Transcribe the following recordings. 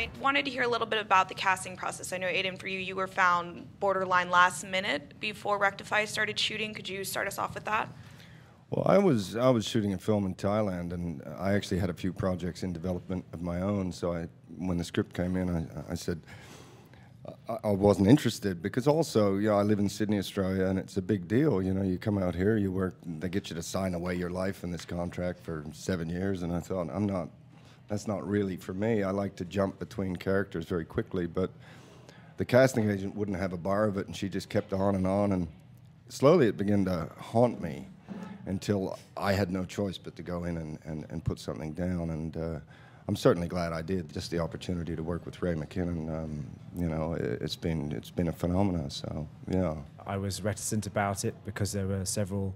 I wanted to hear a little bit about the casting process. I know, Aden, for you, you were found borderline last minute before Rectify started shooting. Could you start us off with that? Well, I was shooting a film in Thailand, and I actually had a few projects in development of my own. So when the script came in, I said I wasn't interested, because also, I live in Sydney, Australia, and it's a big deal. You come out here, you work, they get you to sign away your life in this contract for 7 years, and I thought, that's not really for me. I like to jump between characters very quickly, but the casting agent wouldn't have a bar of it, and she just kept on, and slowly it began to haunt me until I had no choice but to go in and put something down. And I'm certainly glad I did. Just the opportunity to work with Ray McKinnon, it's been a phenomenon. So yeah. I was reticent about it because there were several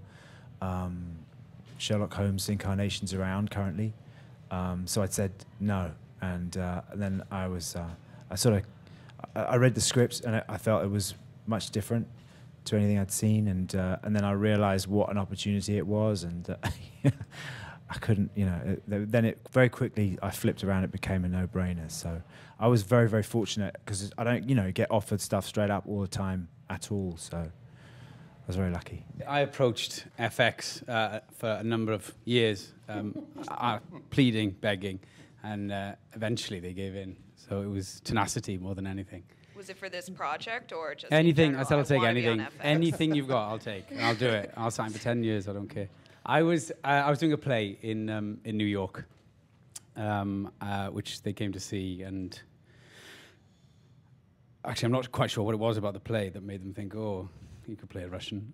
Sherlock Holmes incarnations around currently. So I said no, and then I read the script, and I felt it was much different to anything I'd seen, and then I realised what an opportunity it was, and I couldn't, then it very quickly I flipped around. It became a no-brainer. So I was very, very fortunate, because I don't, get offered stuff straight up all the time at all. So I was very lucky. I approached FX for a number of years, pleading, begging, and eventually they gave in. So it was tenacity more than anything. Was it for this project or just anything? I said I'll take anything. FX. Anything you've got, I'll take. And I'll do it. I'll sign for 10 years. I don't care. I was doing a play in New York, which they came to see, and actually I'm not quite sure what it was about the play that made them think, oh, you could play a Russian.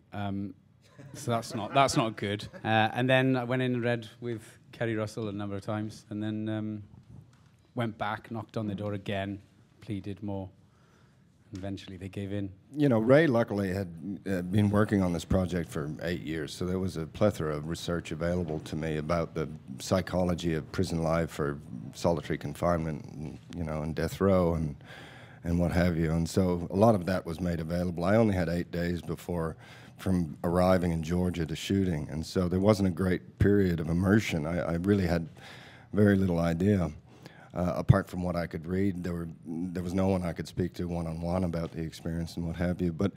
So that's not good. And then I went in and read with Kerry Russell a number of times, and then went back, knocked on the door again, pleaded more. Eventually they gave in. Ray luckily had been working on this project for 8 years, so there was a plethora of research available to me about the psychology of prison life for solitary confinement, and death row and what have you. And so a lot of that was made available. I only had 8 days from arriving in Georgia to shooting, and so there wasn't a great period of immersion. I really had very little idea. Apart from what I could read, there was no one I could speak to one-on-one about the experience and what have you. But,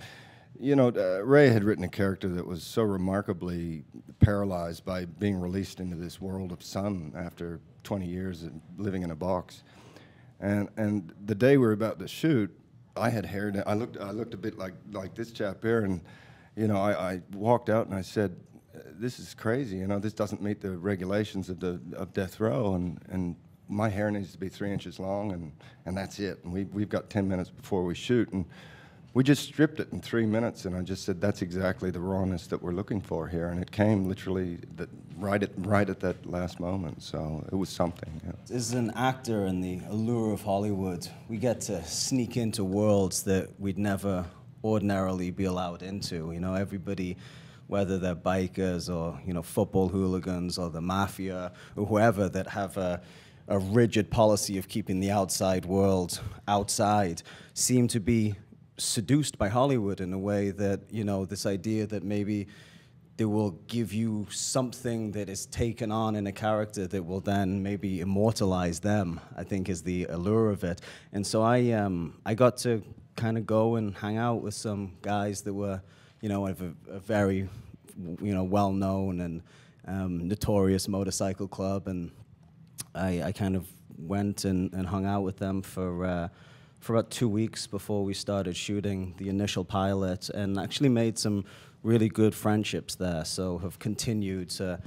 Ray had written a character that was so remarkably paralyzed by being released into this world of sun after 20 years of living in a box. And the day we were about to shoot, I had hair down. I looked a bit like this chap here, and, I walked out and I said, this is crazy. This doesn't meet the regulations of death row, and my hair needs to be 3 inches long, and that's it. And we've got 10 minutes before we shoot, and we just stripped it in 3 minutes. And I just said, that's exactly the rawness that we're looking for here. And it came literally right at that last moment. So it was something. Yeah. As an actor in the allure of Hollywood, we get to sneak into worlds that we'd never ordinarily be allowed into. Everybody, whether they're bikers or football hooligans or the mafia or whoever, that have a rigid policy of keeping the outside world outside, seem to be seduced by Hollywood in a way that, this idea that maybe they will give you something that is taken on in a character that will then maybe immortalize them, I think is the allure of it. And so I got to kind of go and hang out with some guys that were, of a very, well-known and notorious motorcycle club, and I kind of went and hung out with them for about 2 weeks before we started shooting the initial pilot, and actually made some really good friendships there. So have continued to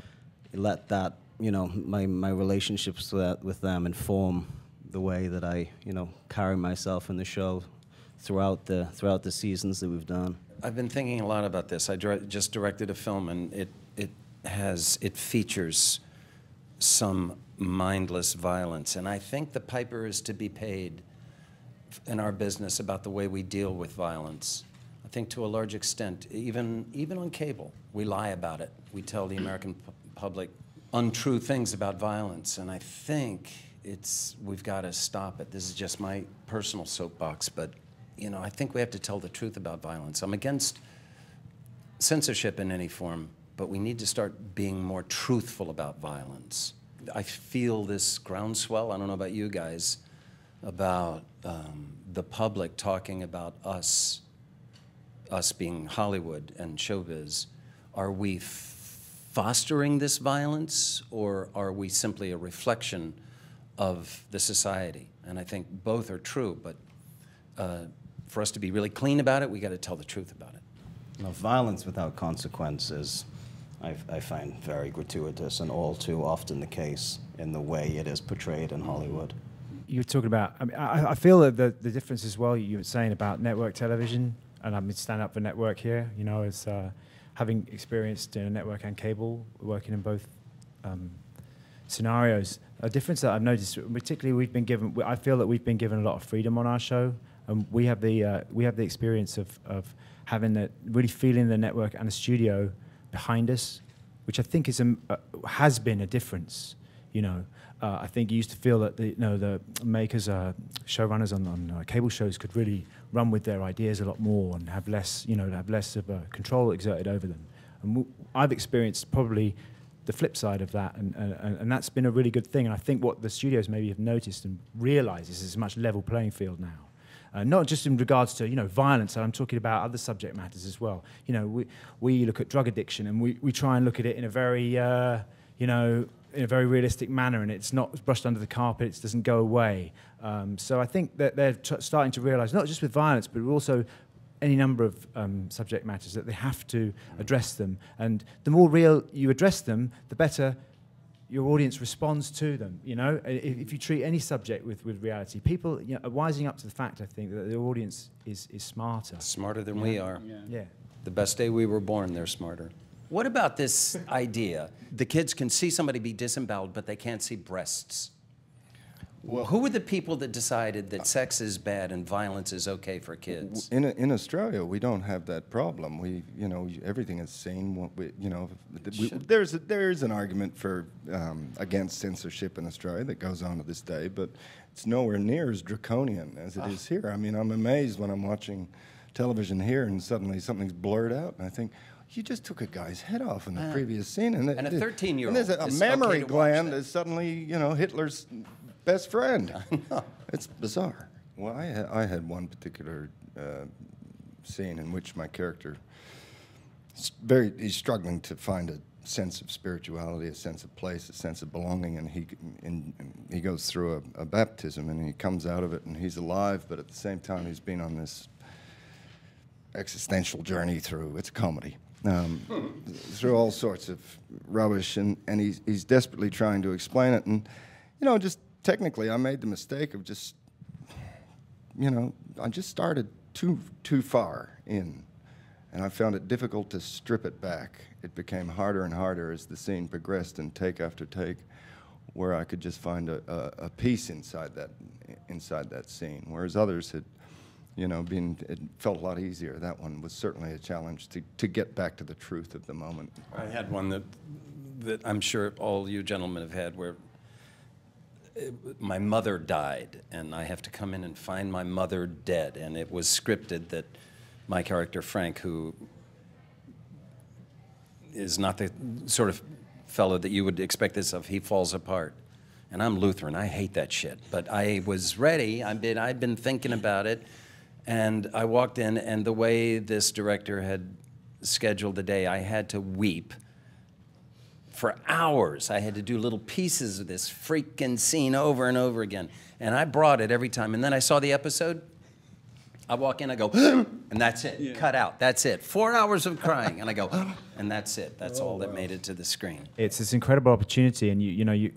let that, my relationships with them inform the way that I, carry myself in the show throughout the seasons that we've done. I've been thinking a lot about this. I just directed a film, and it features some mindless violence, and I think the piper is to be paid in our business about the way we deal with violence. I think to a large extent, even on cable, we lie about it. We tell the American public untrue things about violence, and I think we've got to stop it. This is just my personal soapbox, but I think we have to tell the truth about violence. I'm against censorship in any form, but we need to start being more truthful about violence. I feel this groundswell, I don't know about you guys, about the public talking about us being Hollywood and showbiz, are we fostering this violence, or are we simply a reflection of the society? And I think both are true, but for us to be really clean about it, we got to tell the truth about it. Now, violence without consequences, I find very gratuitous and all too often the case in the way it is portrayed in Hollywood. You were talking about, I mean, I feel that the difference as well, you were saying about network television, and I mean, stand up for network here, you know, as having experienced in a network and cable, working in both scenarios. A difference that I've noticed, particularly I feel that we've been given a lot of freedom on our show, and we have the experience of having really feeling the network and the studio behind us, which I think has been a difference, you know. I think you used to feel that the makers, showrunners on cable shows could really run with their ideas a lot more and have less of a control exerted over them. And I've experienced probably the flip side of that, and that's been a really good thing. And I think what the studios maybe have noticed and realised is it's a much level playing field now. Not just in regards to violence. I'm talking about other subject matters as well. You know, we look at drug addiction and we try and look at it in a very in a very realistic manner, and it's not brushed under the carpet, it doesn't go away. So I think that they're starting to realise, not just with violence, but also any number of subject matters, that they have to address them. And the more real you address them, the better your audience responds to them. You know, if you treat any subject with reality, people are wising up to the fact, I think, that the audience is smarter. Smarter than we are. Yeah. The best day we were born, they're smarter. What about this idea? The kids can see somebody be disemboweled, but they can't see breasts. Well, who were the people that decided that sex is bad and violence is okay for kids? In Australia, we don't have that problem. Everything is seen. There's an argument for against censorship in Australia that goes on to this day, but it's nowhere near as draconian as it is here. I mean, I'm amazed when I'm watching television here and suddenly something's blurred out, and I think, you just took a guy's head off in the previous scene, and a 13-year-old. And there's a mammary gland is suddenly, Hitler's best friend. It's bizarre. Well, I had one particular scene in which my character he's struggling to find a sense of spirituality, a sense of place, a sense of belonging, and he goes through a baptism, and he comes out of it, and he's alive, but at the same time he's been on this existential journey it's a comedy. Through all sorts of rubbish, and he's desperately trying to explain it, and just technically I made the mistake of just I just started too far in, and I found it difficult to strip it back. It became harder and harder as the scene progressed, and take after take, where I could just find a peace inside that scene, whereas others had it felt a lot easier. That one was certainly a challenge to get back to the truth of the moment. I had one that I'm sure all you gentlemen have had, where my mother died, and I have to come in and find my mother dead, and it was scripted that my character Frank, who is not the sort of fellow that you would expect this of, he falls apart. And I'm Lutheran, I hate that shit, but I was ready, I'd been thinking about it. And I walked in, and the way this director had scheduled the day, I had to weep for hours. I had to do little pieces of this freaking scene over and over again. And I brought it every time. And then I saw the episode. I walk in, I go, and that's it. Yeah. Cut out. That's it. 4 hours of crying, and I go, and that's it. That's all that made it to the screen. It's this incredible opportunity, and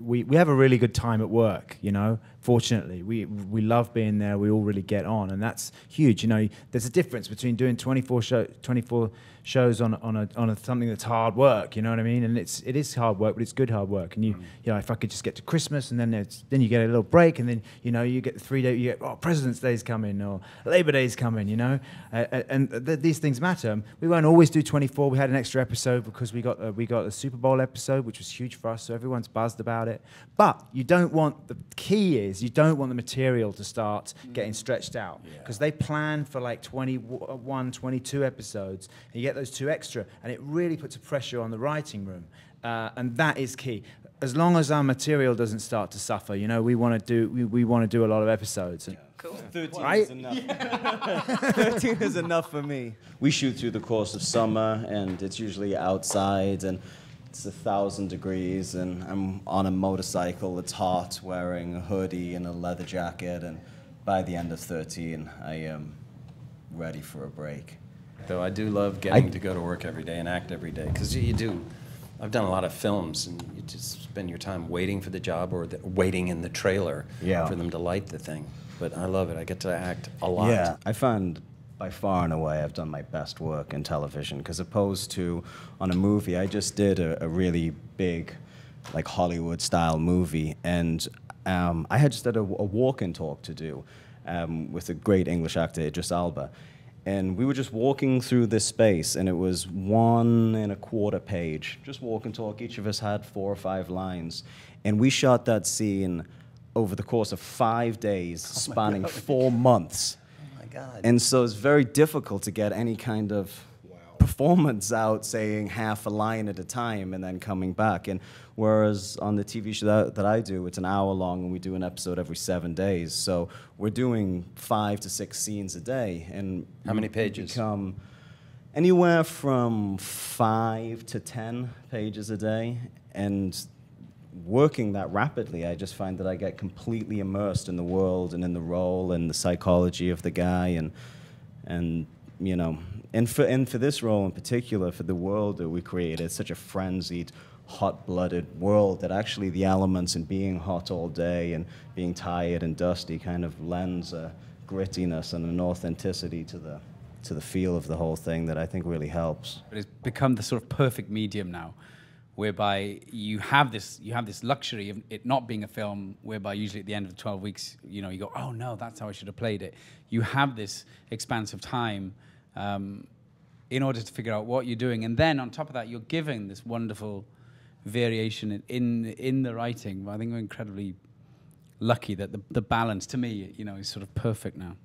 we have a really good time at work. Fortunately, we love being there. We all really get on, and that's huge. There's a difference between doing 24 shows on something that's hard work. You know what I mean? And it is hard work, but it's good hard work. And if I could just get to Christmas, and then you get a little break, and then you get the 3 day. You get President's Day's coming, or Labor Day's coming. These things matter. We won't always do 24. We had an extra episode because we got a Super Bowl episode, which was huge for us. So everyone's buzzed about it. But you don't want the material to start getting stretched out, because they plan for like 21, 22 episodes, and you get those 2 extra, and it really puts a pressure on the writing room, and that is key. as long as our material doesn't start to suffer, you know, we want to do a lot of episodes. And, Cool. 13 Right? is enough. 13 is enough for me. We shoot through the course of summer, and it's usually outside, and it's 1,000 degrees, and I'm on a motorcycle. It's hot, wearing a hoodie and a leather jacket, and by the end of 13, I am ready for a break. Though I do love getting to go to work every day and act every day, because you do. I've done a lot of films, and you just spend your time waiting for the job or waiting in the trailer for them to light the thing. But I love it. I get to act a lot. Yeah, I found by far and away I've done my best work in television, because opposed to on a movie, I just did a really big, like Hollywood-style movie, and I had just had a walk-in talk to do with a great English actor, Idris Elba. And we were just walking through this space, and it was 1 1/4 page, just walk and talk. Each of us had 4 or 5 lines. And we shot that scene over the course of 5 days, spanning 4 months. Oh, my God. And so it's very difficult to get any kind of performance out, saying half a line at a time and then coming back. And whereas on the TV show that I do, it's an hour long, and we do an episode every 7 days. So we're doing 5 to 6 scenes a day. And How many pages? Become anywhere from 5 to 10 pages a day. And working that rapidly, I just find that I get completely immersed in the world and in the role and the psychology of the guy, and you know, and for this role in particular, for the world that we created, it's such a frenzied, hot-blooded world that actually the elements in being hot all day and being tired and dusty kind of lends a grittiness and an authenticity to the feel of the whole thing that I think really helps. But it's become the sort of perfect medium now, whereby you have this luxury of it not being a film, whereby usually at the end of 12 weeks, you know, you go, oh no, that's how I should have played it. You have this expanse of time in order to figure out what you're doing, and then on top of that, you're giving this wonderful variation in the writing. I think we're incredibly lucky that the balance, to me, you know, is sort of perfect now.